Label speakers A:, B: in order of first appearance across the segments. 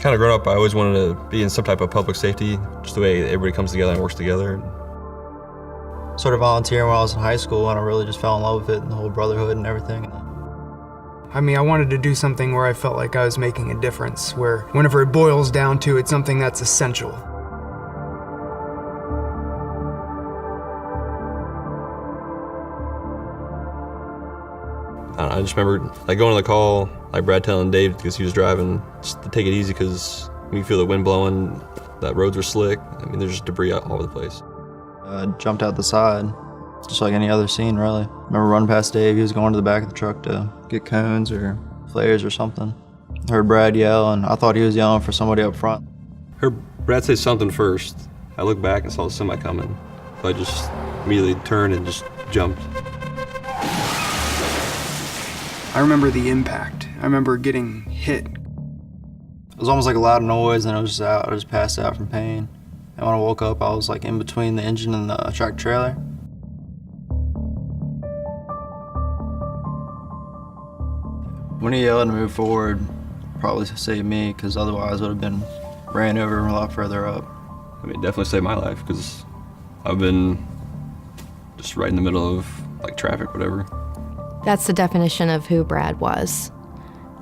A: Kind of growing up, I always wanted to be in some type of public safety, just the way everybody comes together and works together.
B: Started volunteering when I was in high school, and I really just fell in love with it and the whole brotherhood and everything.
C: I mean, I wanted to do something where I felt like I was making a difference, where whenever it boils down to it, something that's essential.
A: I just remember like going to the call, like Brad telling Dave because he was driving, just to take it easy because when you feel the wind blowing, that roads are slick. I mean, there's just debris all over the place.
B: I jumped out the side, just like any other scene, really. I remember running past Dave. He was going to the back of the truck to get cones or flares or something. Heard Brad yell, and I thought he was yelling for somebody up front.
A: Heard Brad say something first. I looked back and saw the semi coming, so I just immediately turned and just jumped.
C: I remember the impact. I remember getting hit.
B: It was almost like a loud noise, and I was just out. I just passed out from pain. And when I woke up, I was like in between the engine and the tractor trailer. When he yelled to move forward, probably saved me, because otherwise I would have been ran over a lot further up.
A: I mean, it definitely saved my life because I've been just right in the middle of like traffic, whatever.
D: That's the definition of who Brad was.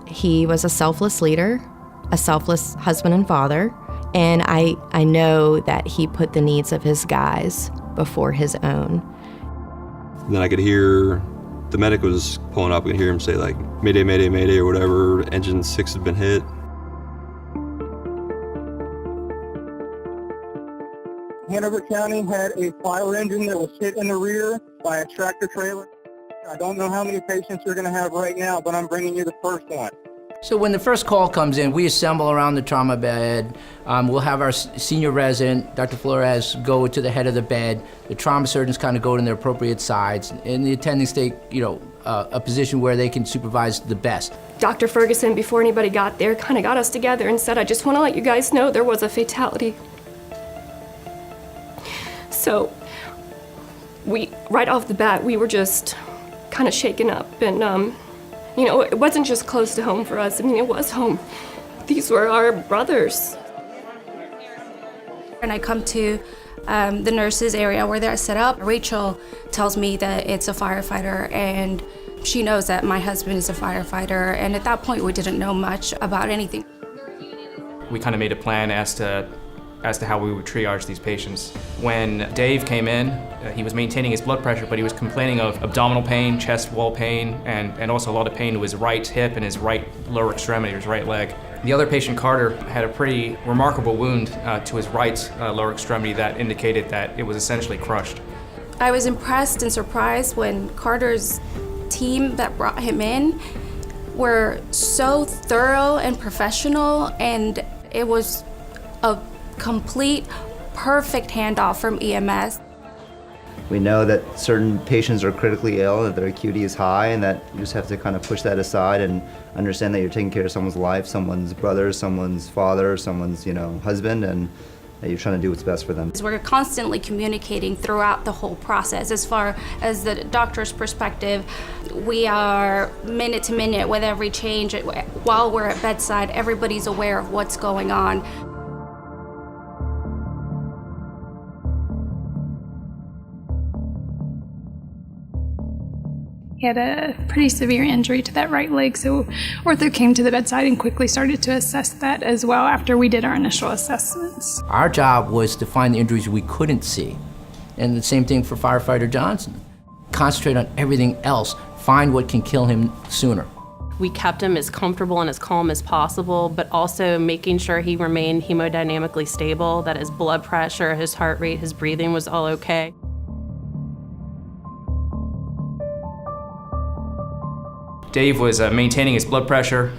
D: He was a selfless leader, a selfless husband and father, and I know that he put the needs of his guys before his own.
A: And then I could hear the medic was pulling up. I could hear him say like, "Mayday, mayday, mayday," or whatever. Engine 6 had been hit.
E: Hanover County had a fire engine that was hit in the rear by a tractor trailer. I don't know how many patients we're going to have right now, but I'm bringing you the first one.
F: So when the first call comes in, we assemble around the trauma bed. We'll have our senior resident, Dr. Flores, go to the head of the bed. The trauma surgeons kind of go to their appropriate sides, and the attendings take, a position where they can supervise the best.
G: Dr. Ferguson, before anybody got there, kind of got us together and said, "I just want to let you guys know there was a fatality." So right off the bat, we were just kind of shaken up, and it wasn't just close to home for us. I mean, it was home. These were our brothers.
H: And I come to the nurses area where they're set up. Rachel tells me that it's a firefighter, and she knows that my husband is a firefighter, and at that point we didn't know much about anything.
I: We kind of made a plan as to how we would triage these patients. When Dave came in, he was maintaining his blood pressure, but he was complaining of abdominal pain, chest wall pain, and also a lot of pain to his right hip and his right lower extremity, his right leg. The other patient, Carter, had a pretty remarkable wound to his right lower extremity that indicated that it was essentially crushed.
H: I was impressed and surprised when Carter's team that brought him in were so thorough and professional, and it was a complete, perfect handoff from EMS.
J: We know that certain patients are critically ill, that their acuity is high, and that you just have to kind of push that aside and understand that you're taking care of someone's life, someone's brother, someone's father, someone's husband, and that you're trying to do what's best for them.
H: We're constantly communicating throughout the whole process. As far as the doctor's perspective, we are minute to minute with every change. While we're at bedside, everybody's aware of what's going on.
K: He had a pretty severe injury to that right leg, so ortho came to the bedside and quickly started to assess that as well after we did our initial assessments.
F: Our job was to find the injuries we couldn't see, and the same thing for firefighter Johnson. Concentrate on everything else, find what can kill him sooner.
L: We kept him as comfortable and as calm as possible, but also making sure he remained hemodynamically stable, that his blood pressure, his heart rate, his breathing was all okay.
I: Dave was maintaining his blood pressure,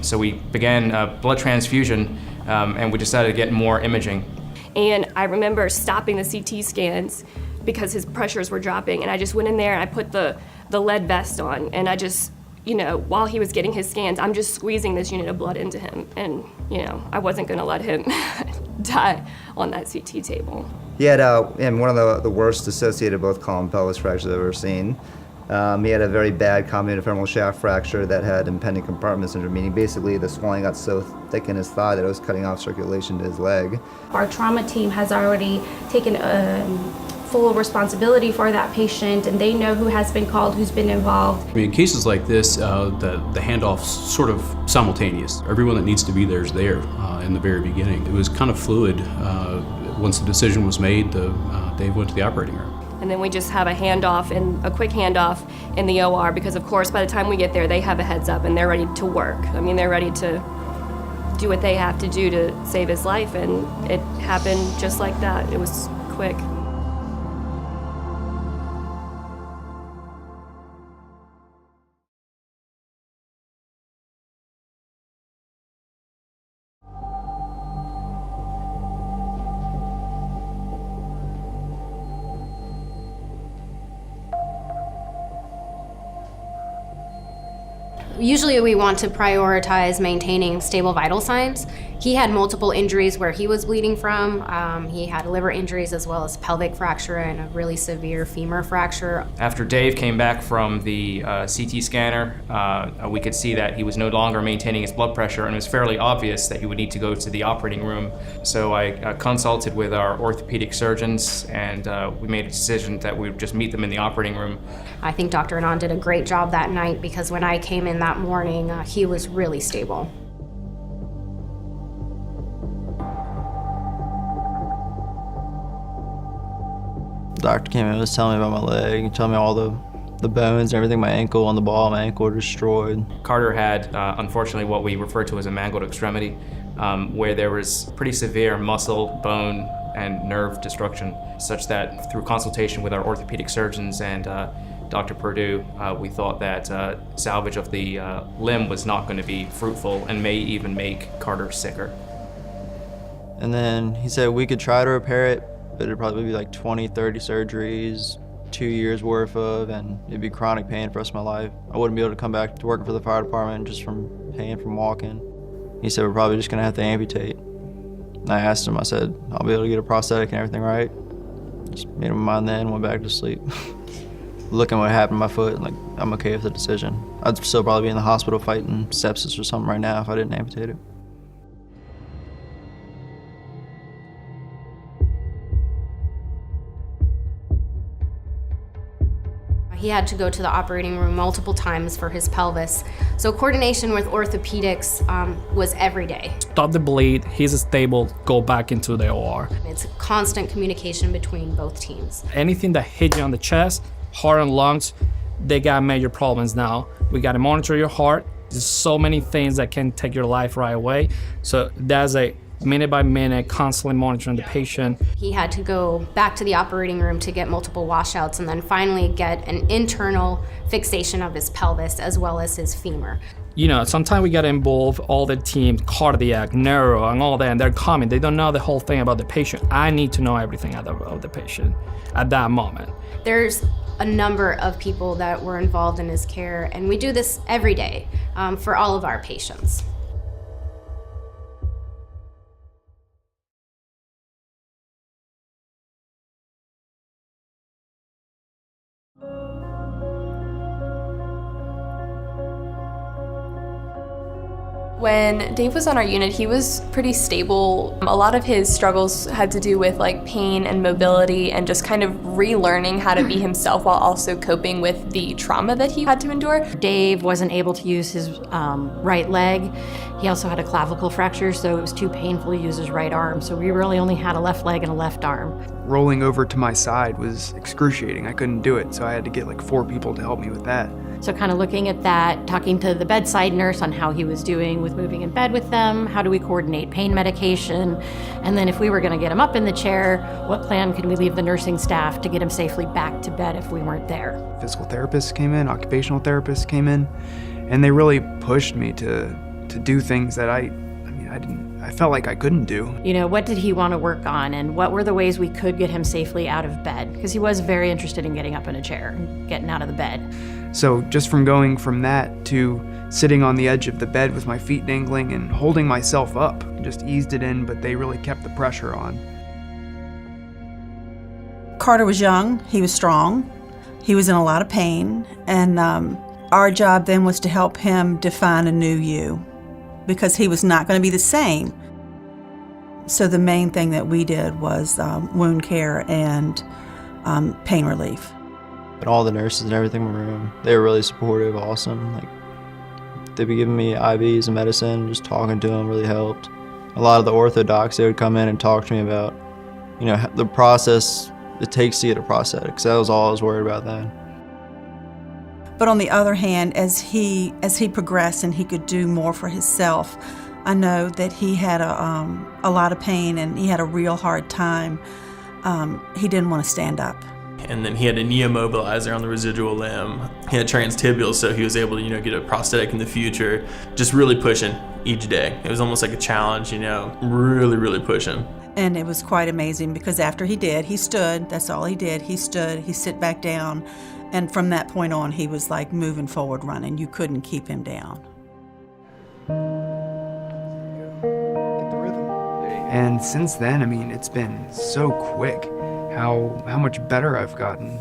I: so we began blood transfusion, and we decided to get more imaging.
G: And I remember stopping the CT scans because his pressures were dropping, and I just went in there and I put the lead vest on, and I just, while he was getting his scans, I'm just squeezing this unit of blood into him, and, I wasn't gonna let him die on that CT table.
J: He had one of the worst associated both column pelvis fractures I've ever seen. He had a very bad common femoral shaft fracture that had impending compartment syndrome, meaning basically the swelling got so thick in his thigh that it was cutting off circulation to his leg.
H: Our trauma team has already taken full responsibility for that patient, and they know who has been called, who's been involved.
M: I mean, in cases like this, the handoff's sort of simultaneous. Everyone that needs to be there is there in the very beginning. It was kind of fluid. Once the decision was made, Dave went to the operating room.
G: And then we just have a quick handoff in the OR because, of course, by the time we get there, they have a heads up and they're ready to work. I mean, they're ready to do what they have to do to save his life, and it happened just like that. It was quick.
N: Usually we want to prioritize maintaining stable vital signs. He had multiple injuries where he was bleeding from. He had liver injuries as well as pelvic fracture and a really severe femur fracture.
I: After Dave came back from the CT scanner, we could see that he was no longer maintaining his blood pressure, and it was fairly obvious that he would need to go to the operating room. So I consulted with our orthopedic surgeons, and we made a decision that we would just meet them in the operating room.
N: I think Dr. Anand did a great job that night because when I came in that morning, he was really stable.
B: The doctor came in and was telling me about my leg and telling me all the bones and everything, my ankle on the ball, my ankle were destroyed.
I: Carter had, unfortunately, what we refer to as a mangled extremity, where there was pretty severe muscle, bone, and nerve destruction, such that through consultation with our orthopedic surgeons and Dr. Perdue, we thought that salvage of the limb was not going to be fruitful and may even make Carter sicker.
B: And then he said we could try to repair it, but it'd probably be like 20, 30 surgeries, 2 years worth of, and it'd be chronic pain for the rest of my life. I wouldn't be able to come back to working for the fire department just from pain from walking. He said we're probably just gonna have to amputate. And I asked him, I said, I'll be able to get a prosthetic and everything right? Just made up my mind then, went back to sleep. Looking what happened to my foot, like, I'm okay with the decision. I'd still probably be in the hospital fighting sepsis or something right now if I didn't amputate it.
N: He had to go to the operating room multiple times for his pelvis. So coordination with orthopedics was every day.
O: Stop the bleed, he's stable, go back into the OR.
N: It's constant communication between both teams.
O: Anything that hit you on the chest, heart and lungs, they got major problems now. We gotta monitor your heart. There's so many things that can take your life right away. So that's a minute by minute, constantly monitoring the patient.
N: He had to go back to the operating room to get multiple washouts and then finally get an internal fixation of his pelvis as well as his femur.
O: You know, sometimes we get involved, all the team, cardiac, neuro, and all that, and they're coming. They don't know the whole thing about the patient. I need to know everything about the patient at that moment.
N: There's a number of people that were involved in his care, and we do this every day for all of our patients.
P: When Dave was on our unit, he was pretty stable. A lot of his struggles had to do with like pain and mobility and just kind of relearning how to be himself while also coping with the trauma that he had to endure.
Q: Dave wasn't able to use his right leg. He also had a clavicle fracture, so it was too painful to use his right arm. So we really only had a left leg and a left arm.
C: Rolling over to my side was excruciating. I couldn't do it, so I had to get like 4 people to help me with that.
Q: So kind of looking at that, talking to the bedside nurse on how he was doing with moving in bed with them, how do we coordinate pain medication, and then if we were going to get him up in the chair, what plan could we leave the nursing staff to get him safely back to bed if we weren't there?
C: Physical therapists came in, occupational therapists came in, and they really pushed me to do things that I felt like I couldn't do.
Q: You know, what did he want to work on, and what were the ways we could get him safely out of bed? Because he was very interested in getting up in a chair and getting out of the bed.
C: So just from going from that to sitting on the edge of the bed with my feet dangling and holding myself up, just eased it in, but they really kept the pressure on.
R: Carter was young, he was strong, He was in a lot of pain, and our job then was to help him define a new you, because he was not going to be the same. So the main thing that we did was wound care and pain relief.
B: But all the nurses and everything in the room, they were really supportive, awesome. Like, they'd be giving me IVs and medicine, just talking to them really helped. A lot of the ortho docs, they would come in and talk to me about, you know, the process it takes to get a prosthetic, because that was all I was worried about then.
R: But on the other hand, as he progressed and he could do more for himself, I know that he had a lot of pain and he had a real hard time. He didn't want to stand up.
S: And then he had a neomobilizer on the residual limb. He had transtibial, so he was able to, get a prosthetic in the future. Just really pushing each day. It was almost like a challenge, really, really pushing.
R: And it was quite amazing, because after he did, he stood. That's all he did. He stood, he sit back down. And from that point on, he was like moving forward, running. You couldn't keep him down.
C: And since then, I mean, it's been so quick how much better I've gotten.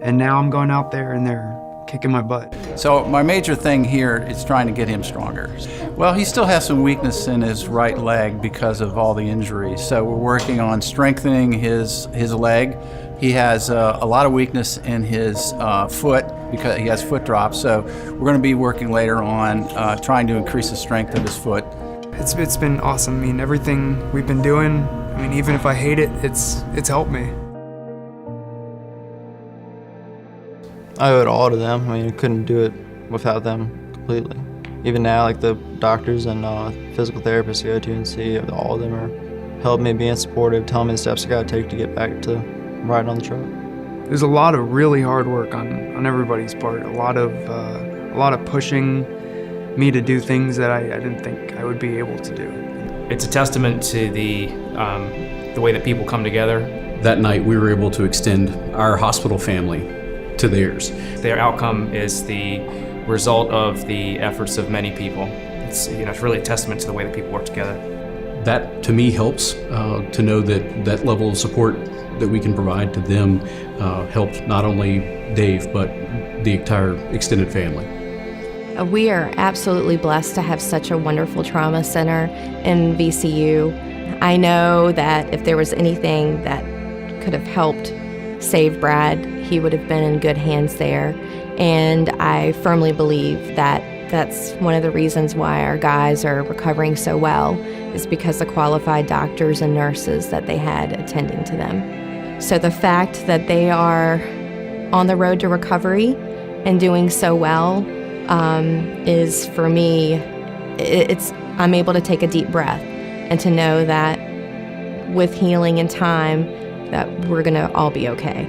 C: And now I'm going out there and they're kicking my butt.
T: So my major thing here is trying to get him stronger. Well, he still has some weakness in his right leg because of all the injuries. So we're working on strengthening his leg. He has a lot of weakness in his foot because he has foot drops. So we're going to be working later on trying to increase the strength of his foot.
C: It's been awesome. I mean, everything we've been doing, I mean, even if I hate it, it's helped me.
B: I owe it all to them. I mean, I couldn't do it without them completely. Even now, like the doctors and physical therapists I go to and see, all of them are helping me, being supportive, telling me the steps I gotta take to get back to riding on the truck.
C: There's a lot of really hard work on everybody's part. A lot of pushing me to do things that I didn't think I would be able to do.
I: It's a testament to the way that people come together.
M: That night, we were able to extend our hospital family to theirs.
I: Their outcome is the result of the efforts of many people. It's really a testament to the way that people work together.
M: That to me helps to know that level of support that we can provide to them helps not only Dave but the entire extended family.
D: We are absolutely blessed to have such a wonderful trauma center in VCU. I know that if there was anything that could have helped save Brad, he would have been in good hands there. And I firmly believe that that's one of the reasons why our guys are recovering so well, is because the qualified doctors and nurses that they had attending to them. So the fact that they are on the road to recovery and doing so well is, for me, I'm able to take a deep breath and to know that with healing and time that we're gonna all be okay.